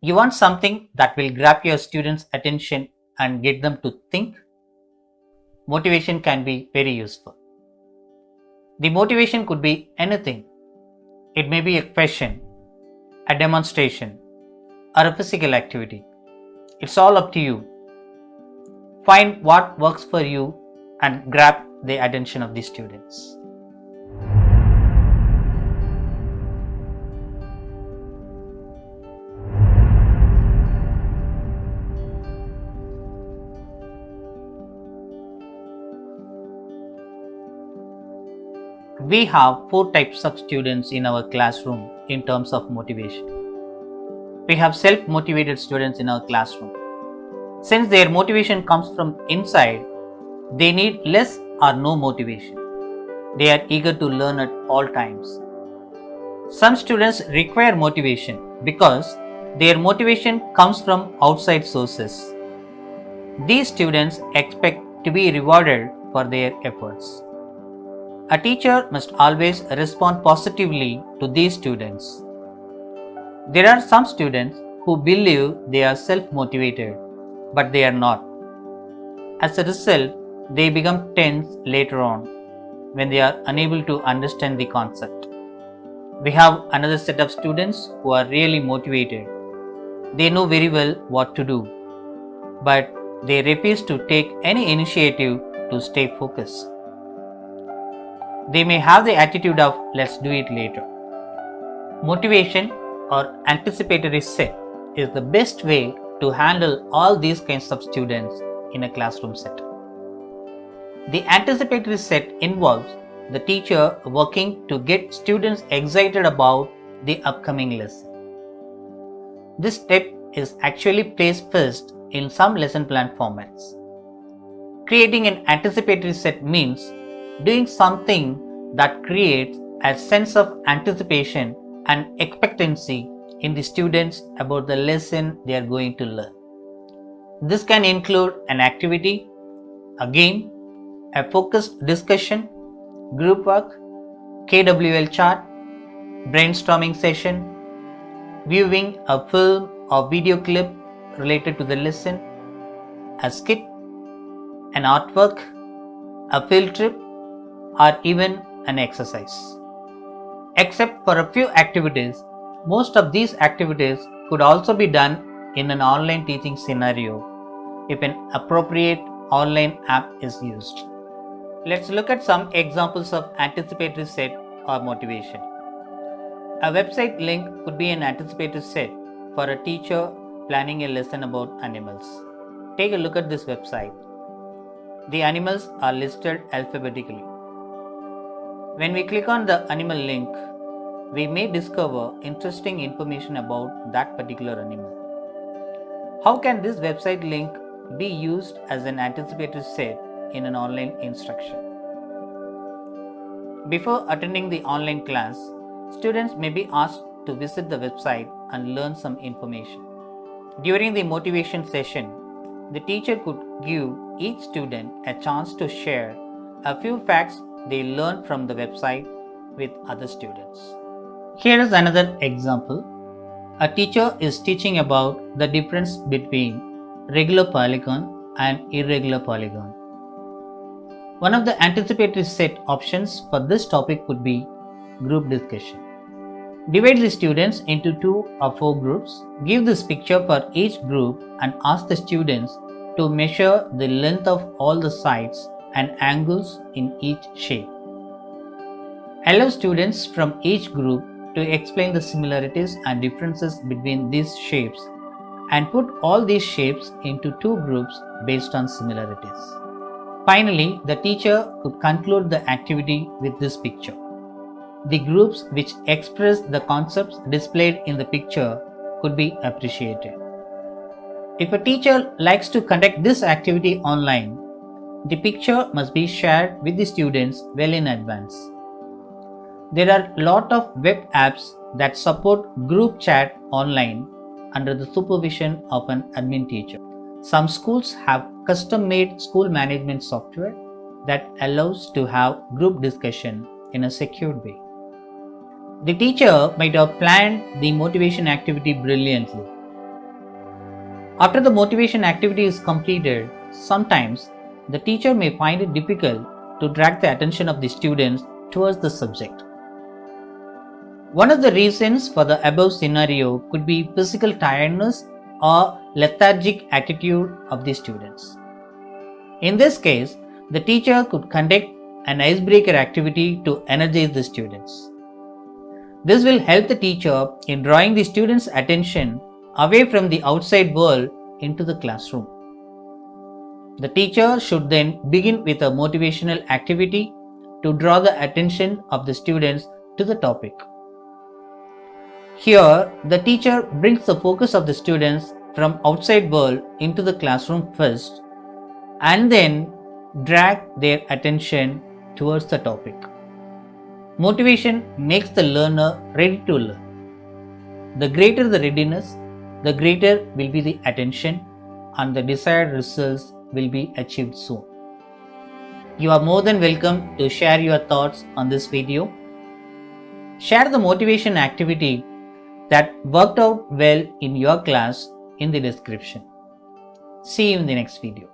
You want something that will grab your students' attention and get them to think? Motivation can be very useful. The motivation could be anything. It may be a question, a demonstration, or a physical activity. It's all up to you. Find what works for you and grab the attention of the students. We have four types of students in our classroom in terms of motivation. We have self-motivated students in our classroom. Since their motivation comes from inside, they need less or no motivation. They are eager to learn at all times. Some students require motivation because their motivation comes from outside sources. These students expect to be rewarded for their efforts. A teacher must always respond positively to these students. There are some students who believe they are self-motivated, but they are not. As a result, they become tense later on when they are unable to understand the concept. We have another set of students who are really motivated. They know very well what to do, but they refuse to take any initiative to stay focused. They may have the attitude of let's do it later. Motivation or anticipatory set is the best way to handle all these kinds of students in a classroom set. The anticipatory set involves the teacher working to get students excited about the upcoming lesson. This step is actually placed first in some lesson plan formats. Creating an anticipatory set means doing something that creates a sense of anticipation and expectancy in the students about the lesson they are going to learn. This can include an activity, a game, a focused discussion, group work, KWL chart, brainstorming session, viewing a film or video clip related to the lesson, a skit, an artwork, a field trip, or even an exercise. Except for a few activities, most of these activities could also be done in an online teaching scenario if an appropriate online app is used. Let's look at some examples of anticipatory set or motivation. A website link could be an anticipatory set for a teacher planning a lesson about animals. Take a look at this website. The animals are listed alphabetically. When we click on the animal link, we may discover interesting information about that particular animal. How can this website link be used as an anticipatory set in an online instruction? Before attending the online class, students may be asked to visit the website and learn some information. During the motivation session, the teacher could give each student a chance to share a few facts they learned from the website with other students. Here is another example. A teacher is teaching about the difference between regular polygon and irregular polygon. One of the anticipatory set options for this topic could be group discussion. Divide the students into 2 or 4 groups, give this picture for each group and ask the students to measure the length of all the sides and angles in each shape. Allow students from each group to explain the similarities and differences between these shapes and put all these shapes into 2 groups based on similarities. Finally, the teacher could conclude the activity with this picture. The groups which express the concepts displayed in the picture could be appreciated. If a teacher likes to conduct this activity online, the picture must be shared with the students well in advance. There are a lot of web apps that support group chat online under the supervision of an admin teacher. Some schools have custom-made school management software that allows to have group discussion in a secured way. The teacher might have planned the motivation activity brilliantly, After the motivation activity is completed, sometimes the teacher may find it difficult to drag the attention of the students towards the subject. One of the reasons for the above scenario could be physical tiredness or lethargic attitude of the students. In this case, the teacher could conduct an icebreaker activity to energize the students. This will help the teacher in drawing the students' attention away from the outside world into the classroom. The teacher should then begin with a motivational activity to draw the attention of the students to the topic. Here, the teacher brings the focus of the students from outside world into the classroom first and then drag their attention towards the topic. Motivation makes the learner ready to learn. The greater the readiness, the greater will be the attention and the desired results will be achieved soon. You are more than welcome to share your thoughts on this video. Share the motivation activity that worked out well in your class in the description. See you in the next video.